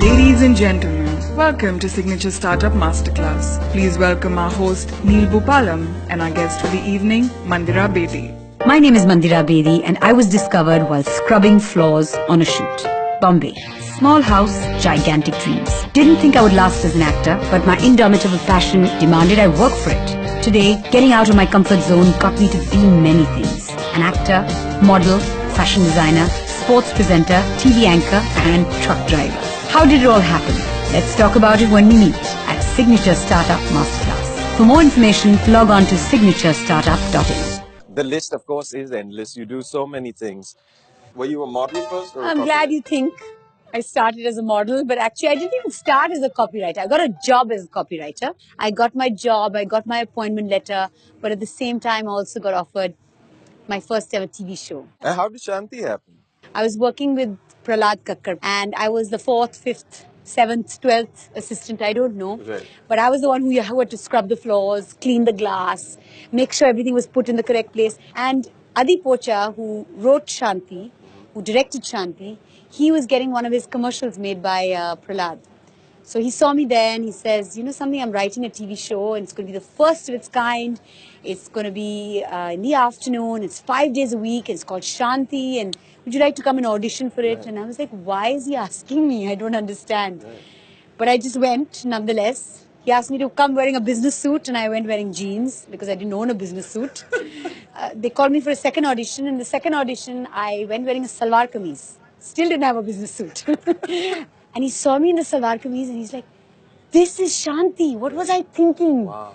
Ladies and gentlemen, welcome to Signature Startup Masterclass. Please welcome our host Neil Bhupalam and our guest for the evening, Mandira Bedi. My name is Mandira Bedi and I was discovered while scrubbing floors on a shoot. Bombay. Small house, gigantic dreams. Didn't think I would last as an actor, but my indomitable passion demanded I work for it. Today, getting out of my comfort zone got me to be many things. An actor, model, fashion designer, sports presenter, TV anchor and truck driver. How did it all happen? Let's talk about it when we meet at Signature Startup Masterclass. For more information, log on to signaturestartup.in. The list, of course, is endless. You do so many things. Were you a model first or I'm glad you think I started as a model, but actually I didn't even start as a copywriter. I got a job as a copywriter. I got my job, I got my appointment letter, but at the same time I also got offered my first ever TV show. And how did Shanti happen? I was working with Prahlad Kakkar and I was the 4th, 5th, 7th, 12th assistant, I don't know. Right. But I was the one who had to scrub the floors, clean the glass, make sure everything was put in the correct place. And Adi Pocha, who wrote Shanti, who directed Shanti, he was getting one of his commercials made by Prahlad. So he saw me there and he says, you know something, I'm writing a TV show and it's going to be the first of its kind. It's going to be in the afternoon. It's 5 days a week. It's called Shanti. And would you like to come and audition for it? Right. And I was like, why is he asking me? I don't understand. Right. But I just went nonetheless. He asked me to come wearing a business suit and I went wearing jeans because I didn't own a business suit. They called me for a second audition. In the second audition, I went wearing a salwar kameez. Still didn't have a business suit. And he saw me in the salwar kameez and he's like, this is Shanti. What was I thinking? Wow.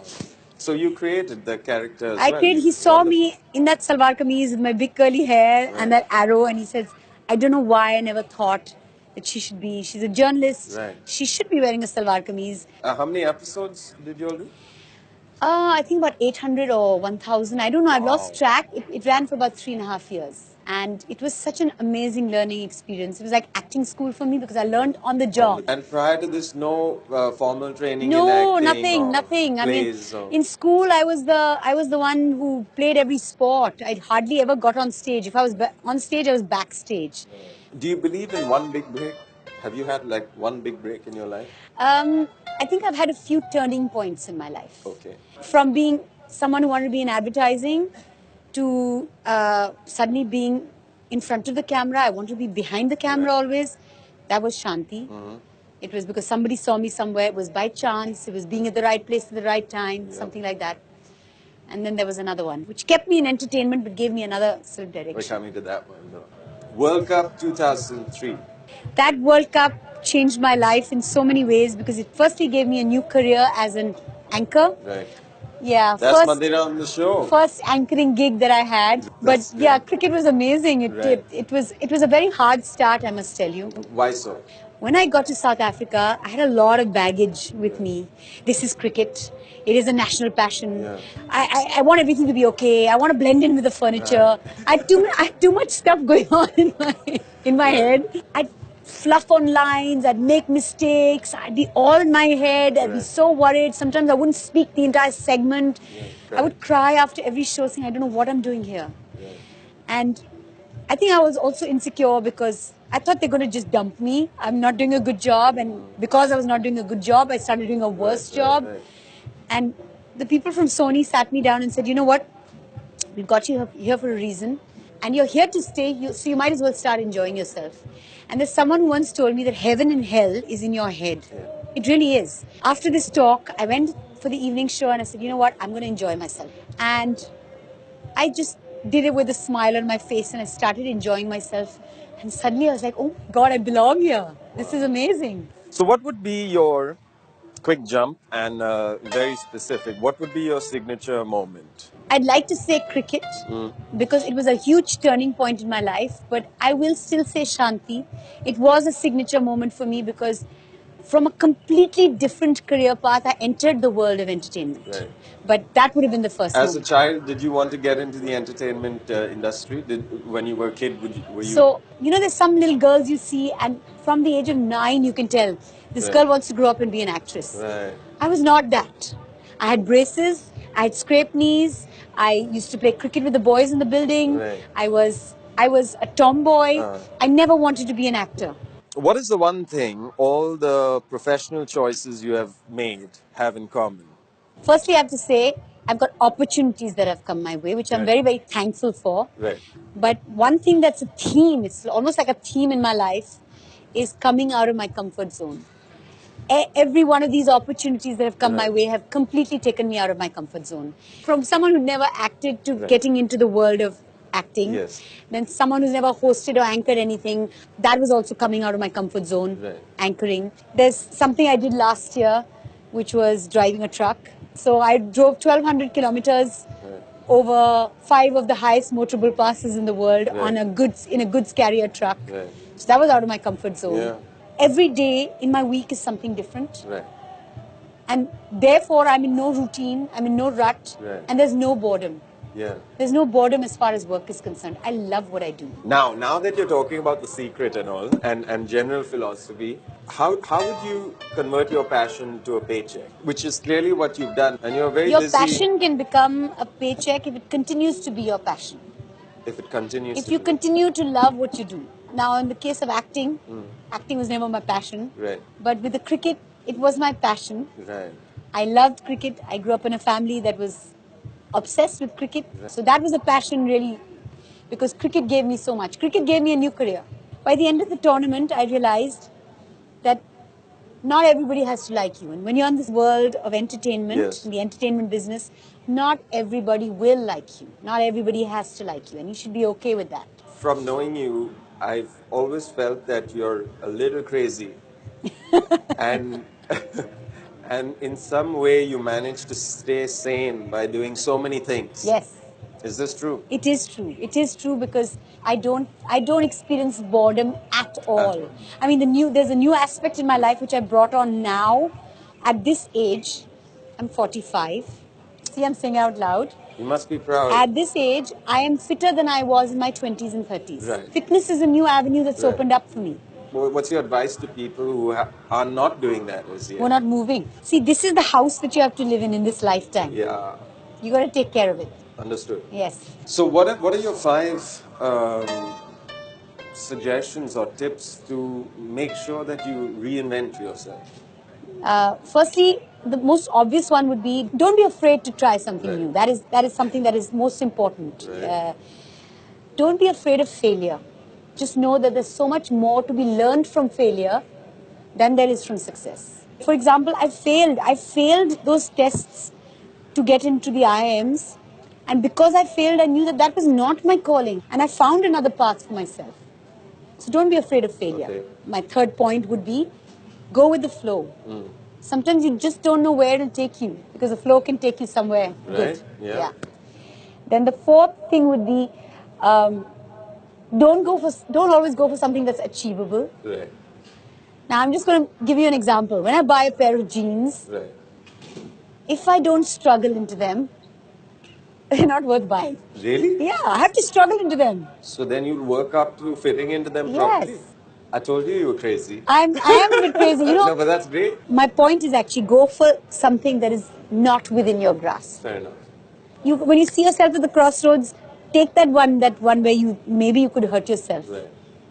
So you created the character as well. He saw me in that salwar kameez with my big curly hair and that arrow and he says, I don't know why I never thought that she's a journalist. Right. She should be wearing a salwar kameez. How many episodes did you all do? I think about 800 or 1,000. I don't know. I've lost track. It ran for about 3.5 years. And it was such an amazing learning experience. It was like acting school for me because I learned on the job. And prior to this, no formal training no, in acting? nothing. I mean, or... in school, I was the one who played every sport. I hardly ever got on stage. If I was on stage, I was backstage. Do you believe in one big break? Have you had like one big break in your life? I think I've had a few turning points in my life. Okay. From being someone who wanted to be in advertising to suddenly being in front of the camera. I want to be behind the camera always. That was Shanti. Mm-hmm. It was because somebody saw me somewhere. It was by chance. It was being at the right place at the right time, something like that. And then there was another one, which kept me in entertainment but gave me another sort of direction. We're coming to that one, though. World Cup 2003. That World Cup changed my life in so many ways because it firstly gave me a new career as an anchor. Right. Yeah. That's Mandira on the show. First anchoring gig that I had. But yeah, cricket was amazing. It was a very hard start, I must tell you. Why so? When I got to South Africa, I had a lot of baggage with me. This is cricket. It is a national passion. Yeah. I want everything to be okay. I want to blend in with the furniture. Right. I had too much stuff going on in my head. I'd fluff on lines. I'd make mistakes. I'd be all in my head. I'd be so worried. Sometimes I wouldn't speak the entire segment. I would cry after every show saying, I don't know what I'm doing here. And I think I was also insecure because I thought they're going to just dump me. I'm not doing a good job. And because I was not doing a good job, I started doing a worse job. And the people from Sony sat me down and said, you know what? We've got you here for a reason. And you're here to stay, so you might as well start enjoying yourself. And there's someone who once told me that heaven and hell is in your head. It really is. After this talk, I went for the evening show and I said, you know what? I'm going to enjoy myself. And I just did it with a smile on my face and I started enjoying myself. And suddenly I was like, oh God, I belong here. This is amazing. So what would be your quick jump and very specific? What would be your signature moment? I'd like to say cricket because it was a huge turning point in my life. But I will still say Shanti. It was a signature moment for me because from a completely different career path, I entered the world of entertainment. Right. But that would have been the first As moment. a child, did you want to get into the entertainment industry? When you were a kid, were you... So, you know, there's some little girls you see and from the age of 9, you can tell this girl wants to grow up and be an actress. Right. I was not that. I had braces, I had scraped knees, I used to play cricket with the boys in the building. Right. I was a tomboy. I never wanted to be an actor. What is the one thing all the professional choices you have made have in common? Firstly, I have to say, I've got opportunities that have come my way, which I'm Right. very, very thankful for. Right. But one thing that's a theme, it's almost like a theme in my life, is coming out of my comfort zone. Every one of these opportunities that have come my Right. way have completely taken me out of my comfort zone. From someone who never acted to Right. getting into the world of acting, Yes. then someone who's never hosted or anchored anything, that was also coming out of my comfort zone, Right. anchoring. There's something I did last year, which was driving a truck. So I drove 1,200 kilometers Right. over 5 of the highest motorable passes in the world Right. on a goods carrier truck. Right. So that was out of my comfort zone. Yeah. Every day in my week is something different. Right. And therefore, I'm in no routine, I'm in no rut, Right. and there's no boredom. Yeah. There's no boredom as far as work is concerned. I love what I do. Now that you're talking about The Secret and all, and general philosophy, how would you convert your passion to a paycheck? Which is clearly what you've done, and you're very Your busy. passion can become a paycheck if it continues to be your passion. If it continues If to you be. continue to love what you do. Now, in the case of acting, acting was never my passion. Right. But with the cricket, it was my passion. Right. I loved cricket. I grew up in a family that was obsessed with cricket. So that was a passion really, because cricket gave me so much. Cricket gave me a new career. By the end of the tournament, I realized that not everybody has to like you. And when you're in this world of entertainment, Yes. in the entertainment business, not everybody will like you. Not everybody has to like you. And you should be okay with that. From knowing you, I've always felt that you're a little crazy, and and in some way you manage to stay sane by doing so many things. Yes. Is this true? It is true. It is true because I don't experience boredom at all. I mean there's a new aspect in my life which I brought on now at this age. I'm 45. See, I'm saying out loud. You must be proud. At this age, I am fitter than I was in my 20s and 30s. Right. Fitness is a new avenue that's Right. opened up for me. What's your advice to people who are not doing that as yet? We're not moving. See, this is the house that you have to live in this lifetime. Yeah, You got to take care of it. understood. Yes. So, what are your 5 suggestions or tips to make sure that you reinvent yourself? Firstly, the most obvious one would be don't be afraid to try something Right. new. That is something that is most important. Right. Don't be afraid of failure. Just know that there's so much more to be learned from failure than there is from success. For example, I failed those tests to get into the IIMs, and because I failed, I knew that that was not my calling, and I found another path for myself. So don't be afraid of failure. Okay. My third point would be go with the flow. Sometimes you just don't know where it'll take you because the flow can take you somewhere good. Right, yeah. Then the fourth thing would be don't always go for something that's achievable. Right. Now I'm just going to give you an example. When I buy a pair of jeans, Right. if I don't struggle into them, they're not worth buying. Really? Yeah, I have to struggle into them. So then you'll work up to fitting into them Yes. properly. I told you were crazy. I am a bit crazy. No, but that's great. My point is actually go for something that is not within your grasp. Fair enough. When you see yourself at the crossroads, take that one where you could hurt yourself. Right.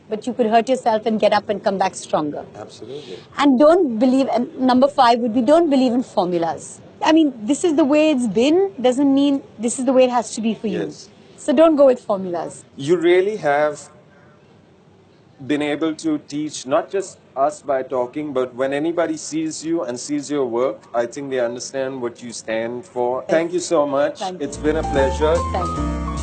But you could hurt yourself and get up and come back stronger. Absolutely. And don't believe, and number 5 would be don't believe in formulas. I mean, this is the way it's been, doesn't mean this is the way it has to be for you. Yes. So don't go with formulas. You really have been able to teach not just us by talking, but when anybody sees you and sees your work, I think they understand what you stand for. Thank you so much. Thank you. It's been a pleasure. Thank you.